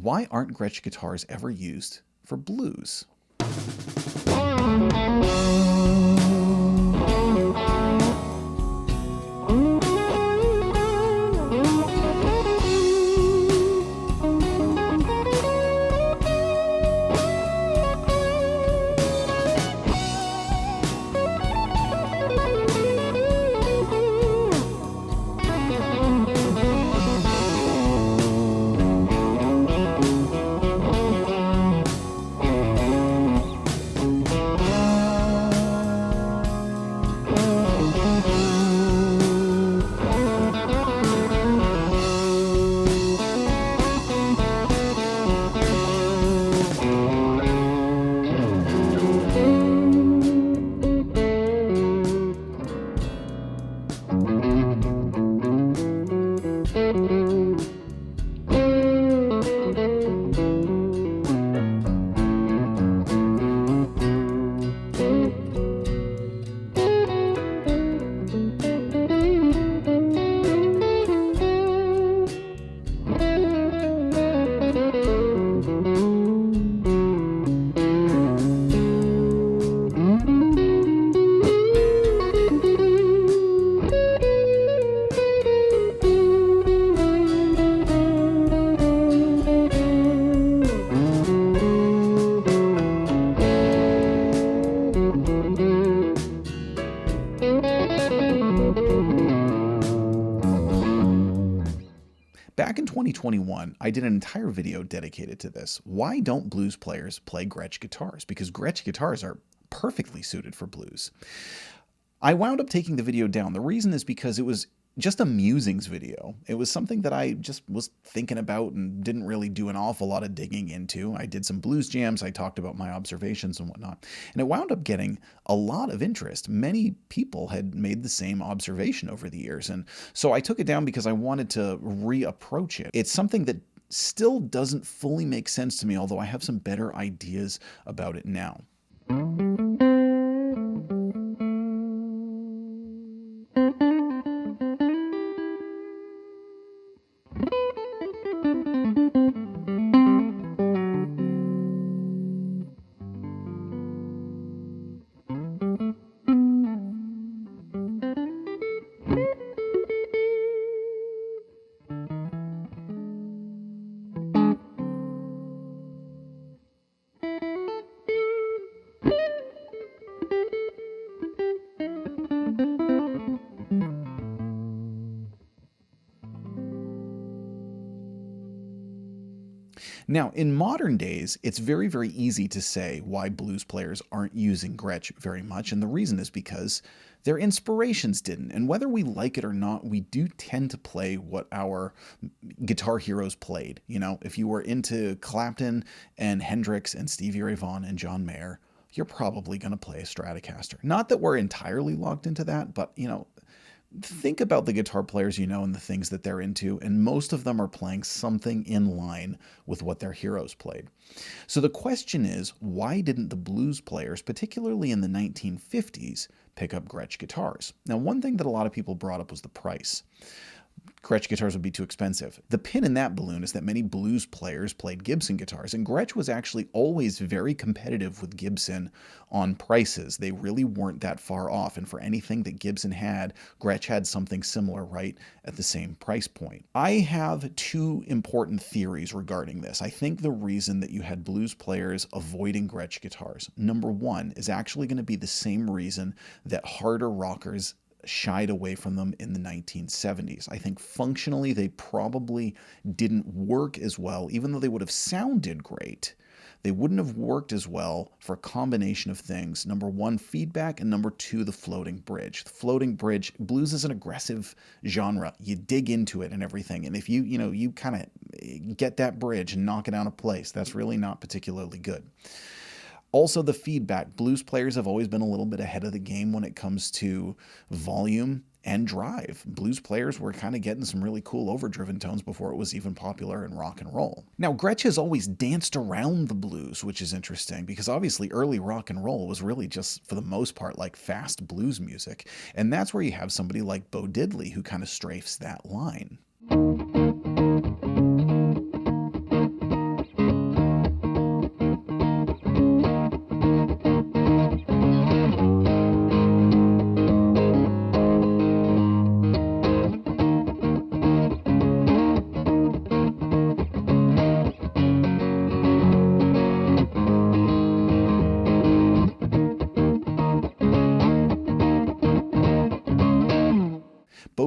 why aren't Gretsch guitars ever used for blues? Back in 2021, I did an entire video dedicated to this. Why don't blues players play Gretsch guitars? Because Gretsch guitars are perfectly suited for blues. I wound up taking the video down. The reason is because it was just a musings video. It was something that I just was thinking about and didn't really do an awful lot of digging into. I did some blues jams. I talked about my observations and whatnot. And it wound up getting a lot of interest. Many people had made the same observation over the years. And so I took it down because I wanted to reapproach it. It's something that still doesn't fully make sense to me, although I have some better ideas about it now. Now, in modern days, it's very, very easy to say why blues players aren't using Gretsch very much, and the reason is because their inspirations didn't. And whether we like it or not, we do tend to play what our guitar heroes played. You know, if you were into Clapton and Hendrix and Stevie Ray Vaughan and John Mayer, you're probably going to play a Stratocaster. Not that we're entirely locked into that, but, you know, think about the guitar players you know and the things that they're into, and most of them are playing something in line with what their heroes played. So the question is, why didn't the blues players, particularly in the 1950s, pick up Gretsch guitars? Now, one thing that a lot of people brought up was the price. Gretsch guitars would be too expensive. The pin in that balloon is that many blues players played Gibson guitars, and Gretsch was actually always very competitive with Gibson on prices. They really weren't that far off, and for anything that Gibson had, Gretsch had something similar right at the same price point. I have two important theories regarding this. I think the reason that you had blues players avoiding Gretsch guitars, number one, is actually going to be the same reason that harder rockers shied away from them in the 1970s. I think functionally they probably didn't work as well, even though they would have sounded great. They wouldn't have worked as well for a combination of things. Number one, feedback, and number two, the floating bridge. The floating bridge, blues is an aggressive genre. You dig into it and everything. And if you kind of get that bridge and knock it out of place, that's really not particularly good. Also, the feedback. Blues players have always been a little bit ahead of the game when it comes to volume and drive. Blues players were kind of getting some really cool overdriven tones before it was even popular in rock and roll. Now, Gretsch has always danced around the blues, which is interesting because obviously early rock and roll was really just, for the most part, like fast blues music. And that's where you have somebody like Bo Diddley who kind of strafes that line.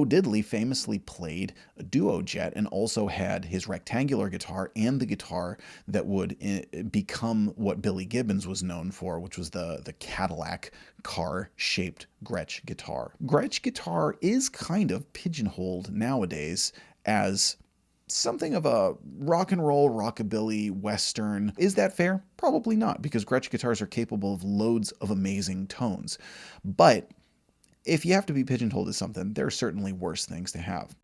Bo Diddley famously played a duo jet and also had his rectangular guitar and the guitar that would become what Billy Gibbons was known for, which was the Cadillac car-shaped Gretsch guitar. Gretsch guitar is kind of pigeonholed nowadays as something of a rock and roll, rockabilly, western. Is that fair? Probably not, because Gretsch guitars are capable of loads of amazing tones. But if you have to be pigeonholed as something, there are certainly worse things to have.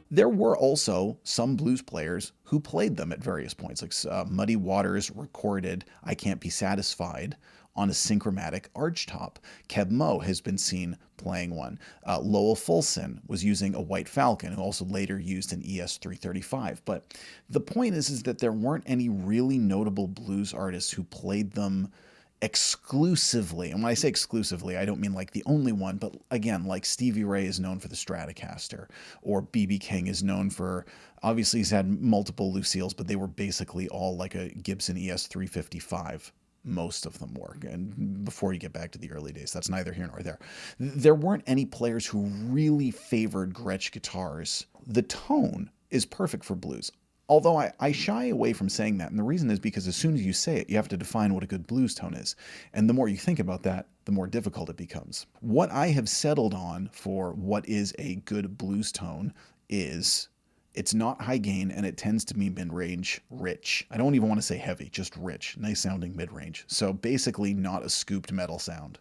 There were also some blues players who played them at various points, like Muddy Waters recorded I Can't Be Satisfied on a synchromatic archtop. Keb Mo has been seen playing one. Lowell Fulson was using a White Falcon, who also later used an ES-335. But the point is that there weren't any really notable blues artists who played them exclusively. And when I say exclusively, I don't mean like the only one, but again, like Stevie Ray is known for the Stratocaster, or B.B. King is known for, obviously he's had multiple Lucille's, but they were basically all like a Gibson ES-355. Most of them were. And before you get back to the early days, that's neither here nor there. There weren't any players who really favored Gretsch guitars. The tone is perfect for blues. Although I shy away from saying that, and the reason is because as soon as you say it, you have to define what a good blues tone is. And the more you think about that, the more difficult it becomes. What I have settled on for what is a good blues tone is it's not high gain, and it tends to be mid-range rich. I don't even want to say heavy, just rich. Nice sounding mid-range. So basically not a scooped metal sound.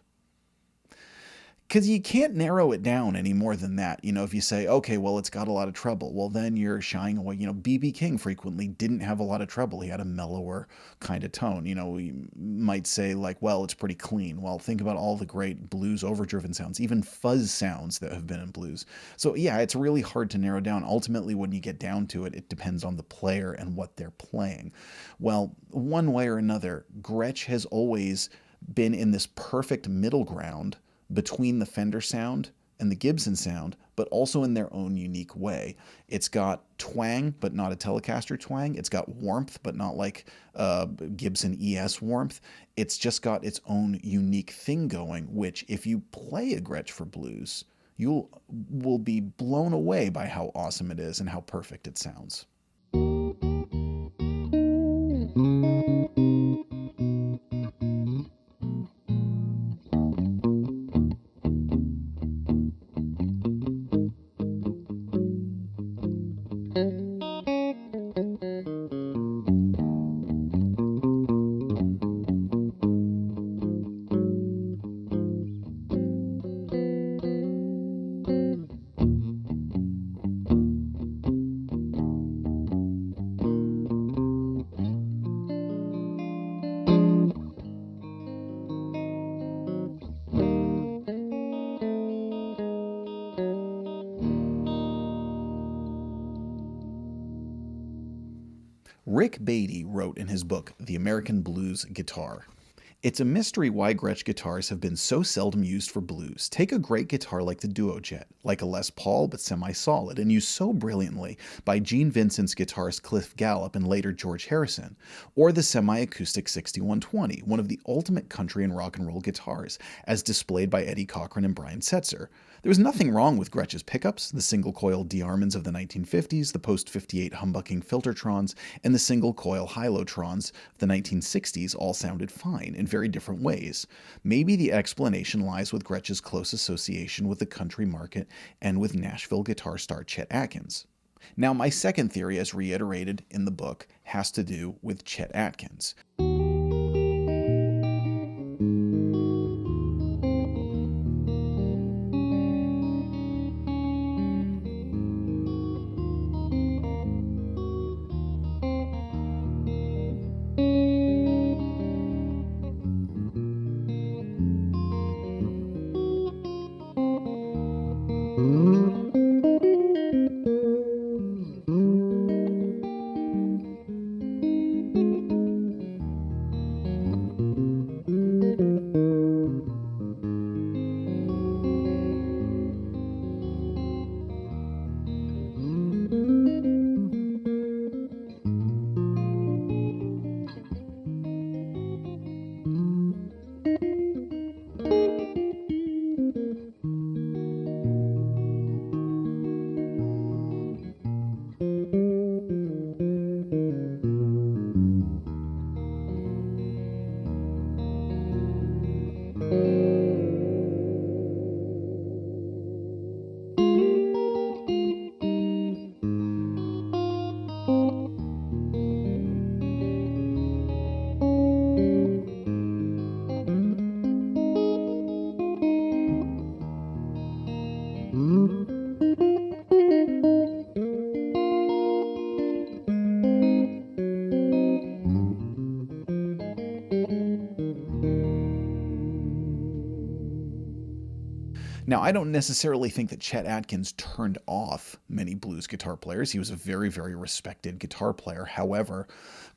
Because you can't narrow it down any more than that. You know, if you say, okay, well, it's got a lot of treble, well, then you're shying away. You know, B.B. King frequently didn't have a lot of treble. He had a mellower kind of tone. You know, you might say, like, well, it's pretty clean. Well, think about all the great blues overdriven sounds, even fuzz sounds that have been in blues. So, yeah, it's really hard to narrow down. Ultimately, when you get down to it, it depends on the player and what they're playing. Well, one way or another, Gretsch has always been in this perfect middle ground between the Fender sound and the Gibson sound, but also in their own unique way. It's got twang, but not a Telecaster twang. It's got warmth, but not like Gibson ES warmth. It's just got its own unique thing going, which if you play a Gretsch for blues, you will be blown away by how awesome it is and how perfect it sounds. Rick Beatty wrote in his book, The American Blues Guitar, It's a mystery why Gretsch guitars have been so seldom used for blues. Take a great guitar like the Duo Jet, like a Les Paul but semi-solid, and used so brilliantly by Gene Vincent's guitarist Cliff Gallup and later George Harrison, or the semi-acoustic 6120, one of the ultimate country and rock and roll guitars, as displayed by Eddie Cochran and Brian Setzer. There was nothing wrong with Gretsch's pickups, the single-coil D-Armands of the 1950s, the post-58 humbucking Filtertrons, and the single-coil Hylotrons of the 1960s all sounded fine in very different ways. Maybe the explanation lies with Gretsch's close association with the country market and with Nashville guitar star Chet Atkins. Now, my second theory, as reiterated in the book, has to do with Chet Atkins. Now, I don't necessarily think that Chet Atkins turned off many blues guitar players. He was a very, very respected guitar player. However,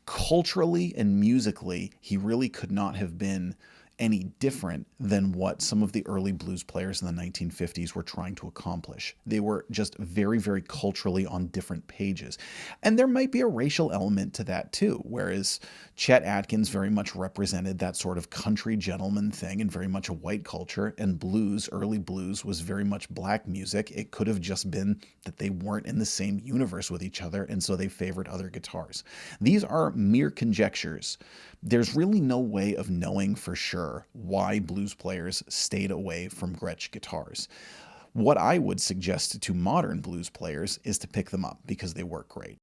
culturally and musically, he really could not have been any different than what some of the early blues players in the 1950s were trying to accomplish. They were just very, very culturally on different pages. And there might be a racial element to that too, whereas Chet Atkins very much represented that sort of country gentleman thing and very much a white culture, and blues, early blues, was very much black music. It could have just been that they weren't in the same universe with each other, and so they favored other guitars. These are mere conjectures. There's really no way of knowing for sure why blues players stayed away from Gretsch guitars. What I would suggest to modern blues players is to pick them up because they work great.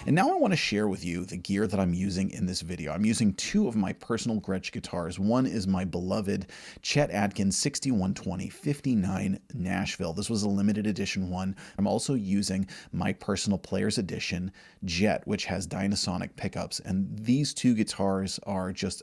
And now I want to share with you the gear that I'm using in this video. I'm using two of my personal Gretsch guitars. One is my beloved Chet Atkins 6120 59 Nashville. This was a limited edition one. I'm also using my personal Player's Edition Jet, which has Dynasonic pickups. And these two guitars are just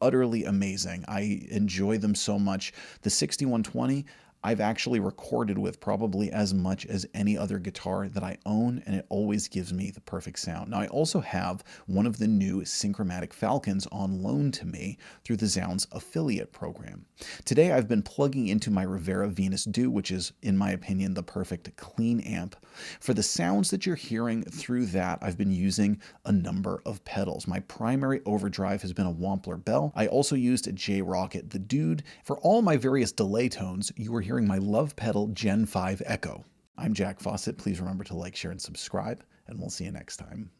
utterly amazing. I enjoy them so much. The 6120, I've actually recorded with probably as much as any other guitar that I own, and it always gives me the perfect sound. Now, I also have one of the new Synchromatic Falcons on loan to me through the Zounds affiliate program. Today, I've been plugging into my Rivera Venus Do, which is, in my opinion, the perfect clean amp. For the sounds that you're hearing through that, I've been using a number of pedals. My primary overdrive has been a Wampler Bell. I also used a J-Rocket the Dude. For all my various delay tones, you are hearing my Love Pedal Gen 5 Echo. I'm Jack Fossett. Please remember to like, share, and subscribe, and we'll see you next time.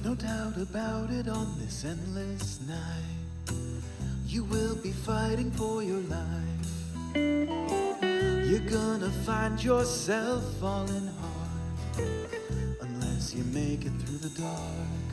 No doubt about it, on this endless night, you will be fighting for your life. You're gonna find yourself falling hard unless you make it through the dark.